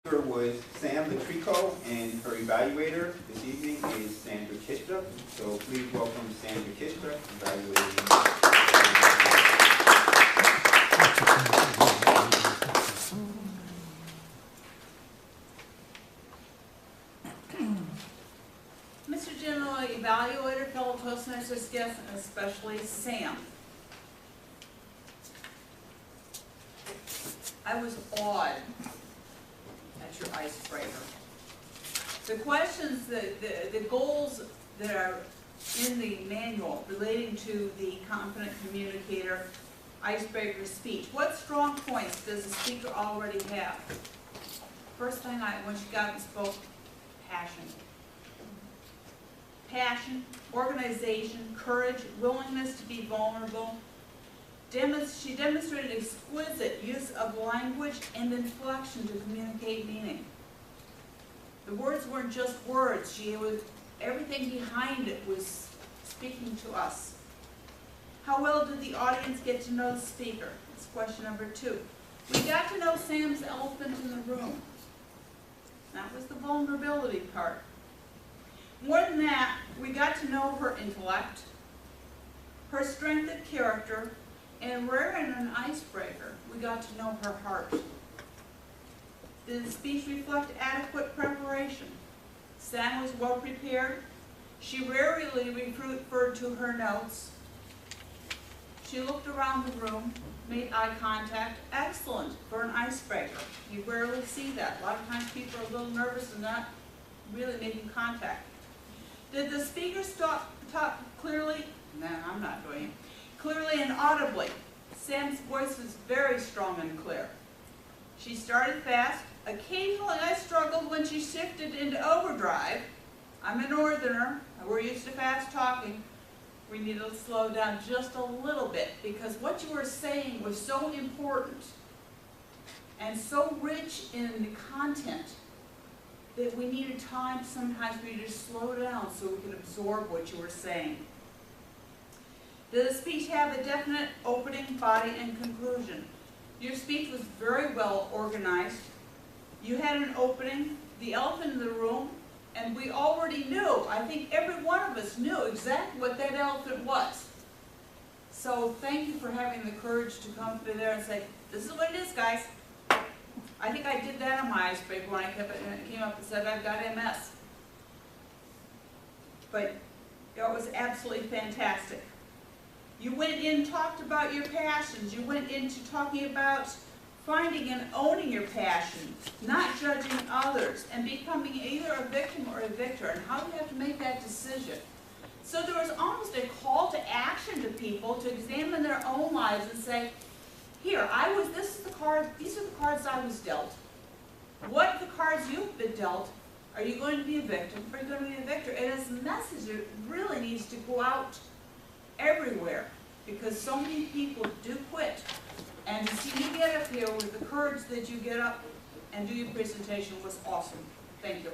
Was Sam Latrico, and her evaluator this evening is Sandra K. So please welcome Sandra K, evaluating. Mr. General Evaluator, fellow Toastmasters guests, and especially Sam. I was awed at your icebreaker. The questions, the goals that are in the manual relating to the confident communicator icebreaker speech. What strong points does the speaker already have? First thing when she got and spoke, passion. Passion, organization, courage, willingness to be vulnerable. She demonstrated exquisite use of language and inflection to communicate meaning. The words weren't just words. Everything behind it was speaking to us. How well did the audience get to know the speaker? That's question number 2. We got to know Sam's elephant in the room. That was the vulnerability part. More than that, we got to know her intellect, her strength of character, and rare in an icebreaker, we got to know her heart. Did the speech reflect adequate preparation? Sam was well prepared. She rarely referred to her notes. She looked around the room, made eye contact. Excellent for an icebreaker. You rarely see that. A lot of times people are a little nervous and not really making contact. Did the speaker talk clearly? No, I'm not doing it. Clearly and audibly. Sam's voice was very strong and clear. She started fast. Occasionally I struggled when she shifted into overdrive. I'm a northerner. We're used to fast talking. We need to slow down just a little bit because what you were saying was so important and so rich in the content that we needed time sometimes for you to slow down so we could absorb what you were saying. Did the speech have a definite opening, body, and conclusion? Your speech was very well organized. You had an opening, the elephant in the room, and we already knew, I think every one of us knew exactly what that elephant was. So thank you for having the courage to come through there and say, this is what it is, guys. I think I did that on my icebreaker when I came up and said, I've got MS. But it was absolutely fantastic. You went in and talked about your passions. You went into talking about finding and owning your passion, not judging others, and becoming either a victim or a victor, and how you have to make that decision. So there was almost a call to action to people to examine their own lives and say, here, these are the cards I was dealt. What are the cards you've been dealt? Are you going to be a victim or are you going to be a victor? And it's a message that really needs to go out everywhere because so many people do quit. And to see you get up here with the courage that you get up and do your presentation was awesome. Thank you.